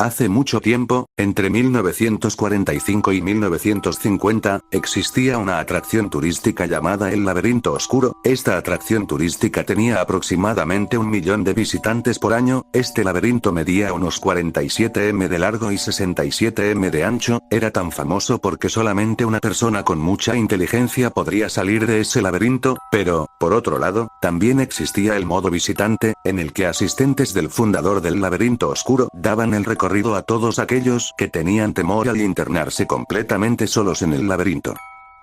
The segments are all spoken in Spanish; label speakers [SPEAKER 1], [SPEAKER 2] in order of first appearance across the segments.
[SPEAKER 1] Hace mucho tiempo, entre 1945 y 1950, existía una atracción turística llamada el Laberinto Oscuro. Esta atracción turística tenía aproximadamente 1 millón de visitantes por año. Este laberinto medía unos 47 m de largo y 67 m de ancho. Era tan famoso porque solamente una persona con mucha inteligencia podría salir de ese laberinto, pero, por otro lado, también existía el modo visitante, en el que asistentes del fundador del Laberinto Oscuro daban el recorrido a todos aquellos que tenían temor al internarse completamente solos en el laberinto.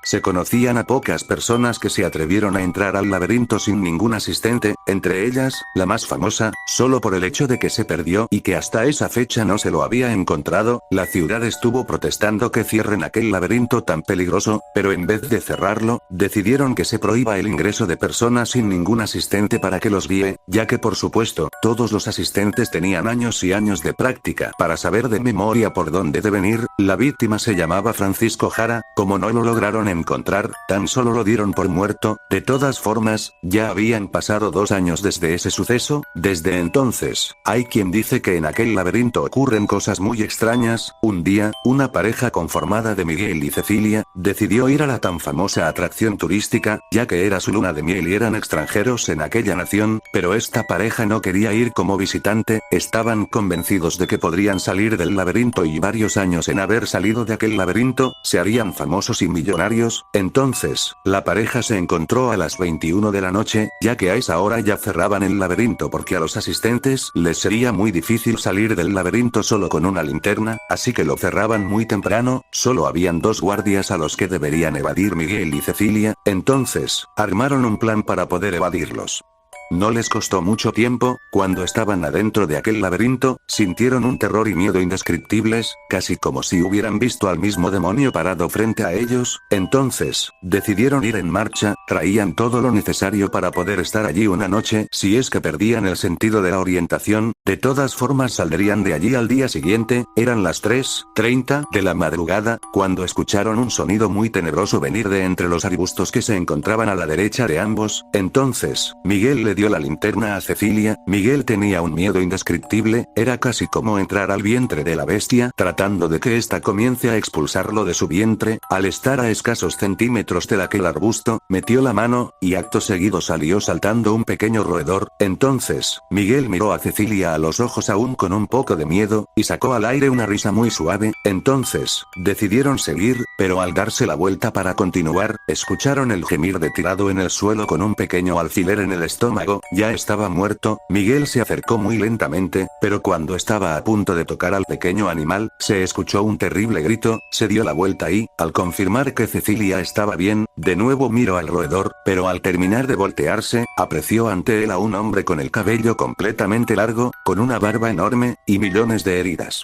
[SPEAKER 1] Se conocían a pocas personas que se atrevieron a entrar al laberinto sin ningún asistente, entre ellas, la más famosa, solo por el hecho de que se perdió y que hasta esa fecha no se lo había encontrado. La ciudad estuvo protestando que cierren aquel laberinto tan peligroso, pero en vez de cerrarlo, decidieron que se prohíba el ingreso de personas sin ningún asistente para que los guíe, ya que por supuesto, todos los asistentes tenían años y años de práctica para saber de memoria por dónde deben ir. La víctima se llamaba Francisco Jara. Como no lo lograron encontrar, tan solo lo dieron por muerto. De todas formas, ya habían pasado 2 años desde ese suceso. Desde entonces, hay quien dice que en aquel laberinto ocurren cosas muy extrañas. Un día, una pareja conformada de Miguel y Cecilia, decidió ir a la tan famosa atracción turística, ya que era su luna de miel y eran extranjeros en aquella nación, pero esta pareja no quería ir como visitante. Estaban convencidos de que podrían salir del laberinto y varios años en haber salido de aquel laberinto, se harían famosos y millonarios. Entonces, la pareja se encontró a las 21 de la noche, ya que a esa hora ya cerraban el laberinto porque a los asistentes les sería muy difícil salir del laberinto solo con una linterna, así que lo cerraban muy temprano. Solo habían 2 guardias a los que deberían evadir Miguel y Cecilia. Entonces, armaron un plan para poder evadirlos. No les costó mucho tiempo. Cuando estaban adentro de aquel laberinto, sintieron un terror y miedo indescriptibles, casi como si hubieran visto al mismo demonio parado frente a ellos. Entonces, decidieron ir en marcha. Traían todo lo necesario para poder estar allí una noche, si es que perdían el sentido de la orientación. De todas formas saldrían de allí al día siguiente. Eran las 3:30 de la madrugada, cuando escucharon un sonido muy tenebroso venir de entre los arbustos que se encontraban a la derecha de ambos. Entonces, Miguel le dio la linterna a Cecilia. Miguel tenía un miedo indescriptible, era casi como entrar al vientre de la bestia, tratando de que ésta comience a expulsarlo de su vientre. Al estar a escasos centímetros de aquel arbusto, metió la mano, y acto seguido salió saltando un pequeño roedor. Entonces, Miguel miró a Cecilia a los ojos aún con un poco de miedo, y sacó al aire una risa muy suave. Entonces, decidieron seguir, pero al darse la vuelta para continuar, escucharon el gemir de tirado en el suelo con un pequeño alfiler en el estómago. Ya estaba muerto. Miguel se acercó muy lentamente, pero cuando estaba a punto de tocar al pequeño animal, se escuchó un terrible grito. Se dio la vuelta y, al confirmar que Cecilia estaba bien, de nuevo miró al roedor, pero al terminar de voltearse, apreció ante él a un hombre con el cabello completamente largo, con una barba enorme, y millones de heridas.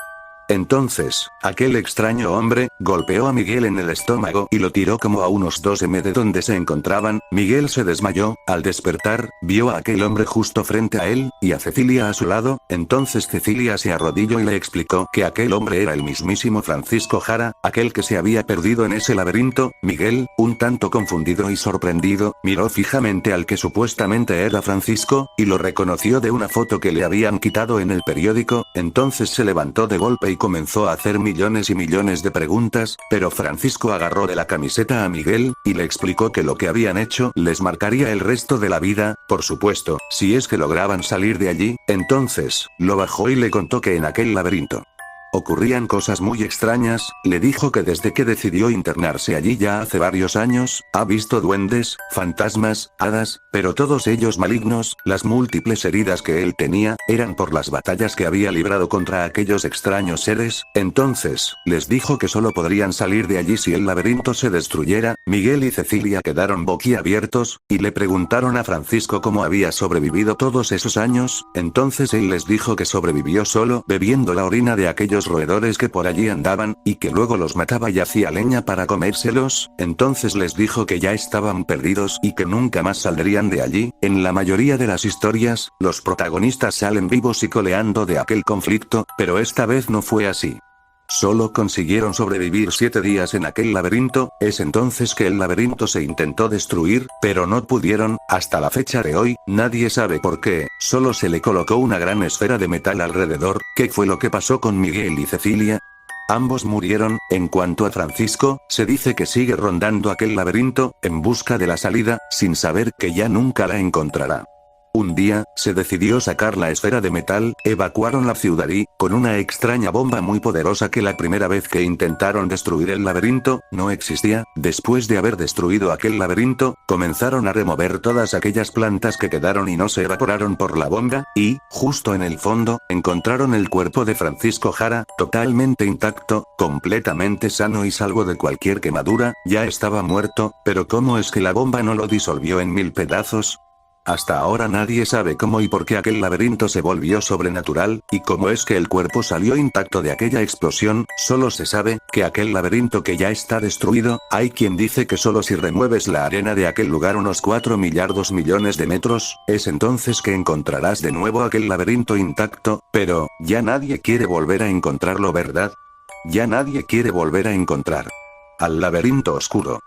[SPEAKER 1] Entonces, aquel extraño hombre, golpeó a Miguel en el estómago y lo tiró como a unos 2 m de donde se encontraban. Miguel se desmayó. Al despertar, vio a aquel hombre justo frente a él, y a Cecilia a su lado. Entonces Cecilia se arrodilló y le explicó que aquel hombre era el mismísimo Francisco Jara, aquel que se había perdido en ese laberinto. Miguel, un tanto confundido y sorprendido, miró fijamente al que supuestamente era Francisco, y lo reconoció de una foto que le habían quitado en el periódico. Entonces se levantó de golpe y comenzó a hacer millones y millones de preguntas, pero Francisco agarró de la camiseta a Miguel, y le explicó que lo que habían hecho les marcaría el resto de la vida, por supuesto, si es que lograban salir de allí. Entonces, lo bajó y le contó que en aquel laberinto ocurrían cosas muy extrañas. Le dijo que desde que decidió internarse allí ya hace varios años, ha visto duendes, fantasmas, hadas, pero todos ellos malignos. Las múltiples heridas que él tenía, eran por las batallas que había librado contra aquellos extraños seres. Entonces, les dijo que solo podrían salir de allí si el laberinto se destruyera. Miguel y Cecilia quedaron boquiabiertos, y le preguntaron a Francisco cómo había sobrevivido todos esos años. Entonces él les dijo que sobrevivió solo bebiendo la orina de aquellos roedores que por allí andaban, y que luego los mataba y hacía leña para comérselos. Entonces les dijo que ya estaban perdidos y que nunca más saldrían de allí. En la mayoría de las historias, los protagonistas salen vivos y coleando de aquel conflicto, pero esta vez no fue así. solo consiguieron sobrevivir 7 días en aquel laberinto. Es entonces que el laberinto se intentó destruir, pero no pudieron. Hasta la fecha de hoy, nadie sabe por qué, solo se le colocó una gran esfera de metal alrededor. ¿Qué fue lo que pasó con Miguel y Cecilia? Ambos murieron. En cuanto a Francisco, se dice que sigue rondando aquel laberinto, en busca de la salida, sin saber que ya nunca la encontrará. Un día, se decidió sacar la esfera de metal, evacuaron la ciudad y, con una extraña bomba muy poderosa que la primera vez que intentaron destruir el laberinto, no existía. Después de haber destruido aquel laberinto, comenzaron a remover todas aquellas plantas que quedaron y no se evaporaron por la bomba, y, justo en el fondo, encontraron el cuerpo de Francisco Jara, totalmente intacto, completamente sano y salvo de cualquier quemadura. Ya estaba muerto, pero ¿cómo es que la bomba no lo disolvió en 1000 pedazos? Hasta ahora nadie sabe cómo y por qué aquel laberinto se volvió sobrenatural, y cómo es que el cuerpo salió intacto de aquella explosión. Solo se sabe que aquel laberinto que ya está destruido, hay quien dice que solo si remueves la arena de aquel lugar unos 4 millardos millones de metros, es entonces que encontrarás de nuevo aquel laberinto intacto, pero, ya nadie quiere volver a encontrarlo, ¿verdad? Ya nadie quiere volver a encontrar al laberinto oscuro.